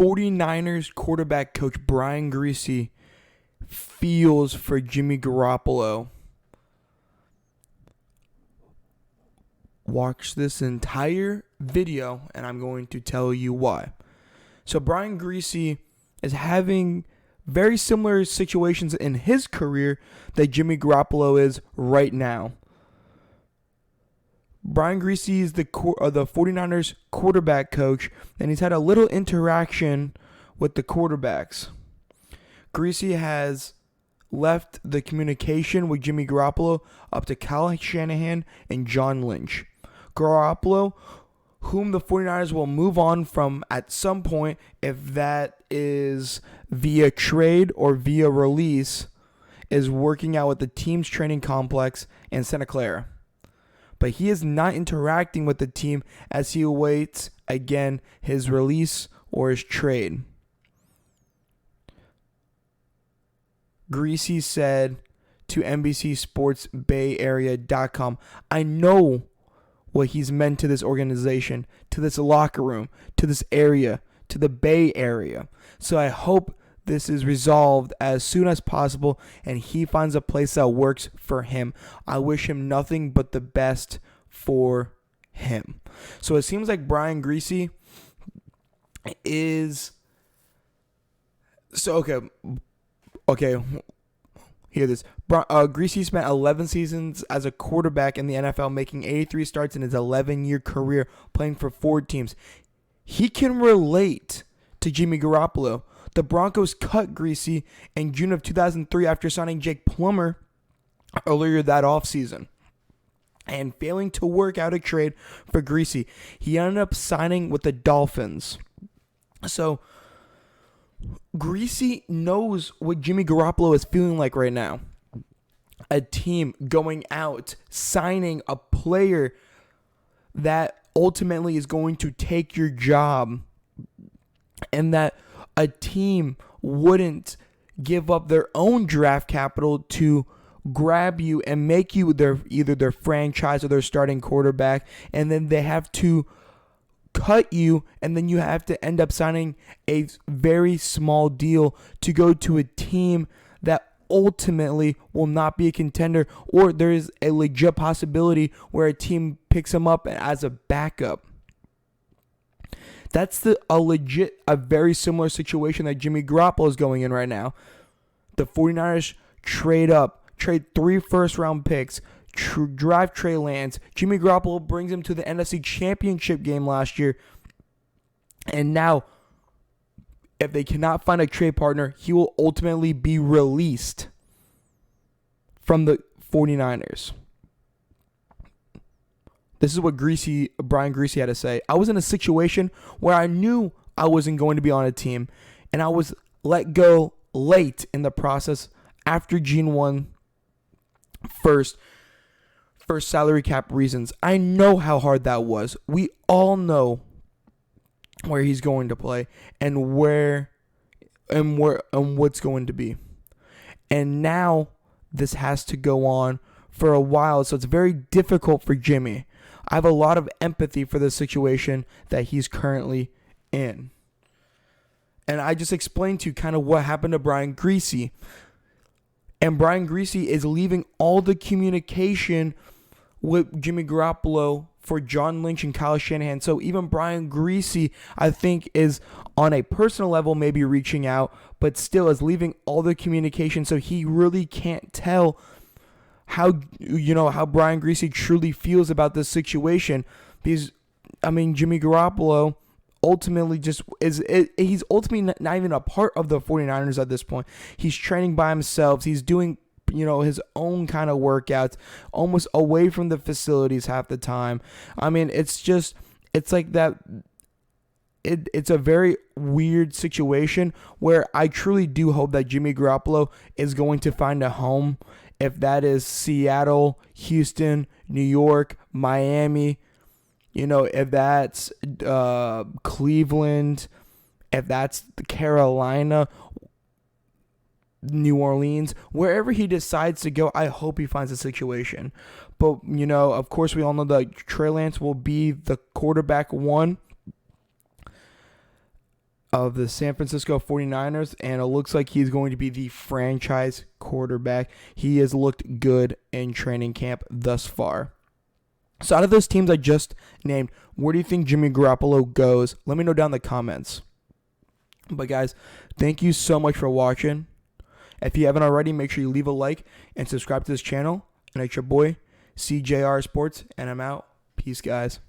49ers quarterback coach Brian Griese feels for Jimmy Garoppolo. Watch this entire video and I'm going to tell you why. So Brian Griese is having very similar situations in his career that Jimmy Garoppolo is right now. Brian Griese is the 49ers quarterback coach, and he's had a little interaction with the quarterbacks. Griese has left the communication with Jimmy Garoppolo up to Kyle Shanahan and John Lynch. Garoppolo, whom the 49ers will move on from at some point, if that is via trade or via release, is working out with the team's training complex in Santa Clara. But he is not interacting with the team as he awaits, again, his release or his trade. Griese said to NBCSportsBayArea.com, "I know what he's meant to this organization, to this locker room, to this area, to the Bay Area. So I hope this is resolved as soon as possible and he finds a place that works for him. I wish him nothing but the best for him." So it seems like Brian Griese is... So, okay. Hear this. Griese spent 11 seasons as a quarterback in the NFL, making 83 starts in his 11-year career, playing for 4 teams. He can relate to Jimmy Garoppolo. The Broncos cut Griese in June of 2003 after signing Jake Plummer earlier that offseason and failing to work out a trade for Griese. He ended up signing with the Dolphins. So Griese knows what Jimmy Garoppolo is feeling like right now. A team going out, signing a player that ultimately is going to take your job, and that a team wouldn't give up their own draft capital to grab you and make you either their franchise or their starting quarterback, and then they have to cut you, and then you have to end up signing a very small deal to go to a team that ultimately will not be a contender, or there is a legit possibility where a team picks him up as a backup. That's a very similar situation that Jimmy Garoppolo is going in right now. The 49ers trade 3 first-round picks, draft Trey Lance. Jimmy Garoppolo brings him to the NFC Championship game last year. And now, if they cannot find a trade partner, he will ultimately be released from the 49ers. This is what Brian Griese had to say. "I was in a situation where I knew I wasn't going to be on a team, and I was let go late in the process after Gene won first for salary cap reasons. I know how hard that was. We all know where he's going to play and what's going to be. And now this has to go on for a while, so it's very difficult for Jimmy. I have a lot of empathy for the situation that he's currently in." And I just explained to you kind of what happened to Brian Griese. And Brian Griese is leaving all the communication with Jimmy Garoppolo for John Lynch and Kyle Shanahan. So even Brian Griese, I think, is on a personal level maybe reaching out, but still is leaving all the communication, so he really can't tell how Brian Griese truly feels about this situation. Because, Jimmy Garoppolo ultimately he's ultimately not even a part of the 49ers at this point. He's training by himself. He's doing his own kind of workouts, almost away from the facilities half the time. It's like that. It's a very weird situation where I truly do hope that Jimmy Garoppolo is going to find a home, if that is Seattle, Houston, New York, Miami, if that's Cleveland, if that's Carolina, New Orleans, wherever he decides to go, I hope he finds a situation. But, of course, we all know that Trey Lance will be the quarterback one. of the San Francisco 49ers, and it looks like he's going to be the franchise quarterback. He has looked good in training camp thus far. So out of those teams I just named, where do you think Jimmy Garoppolo goes? Let me know down in the comments. But guys, thank you so much for watching. If you haven't already, make sure you leave a like and subscribe to this channel. And it's your boy, CJR Sports, and I'm out. Peace, guys.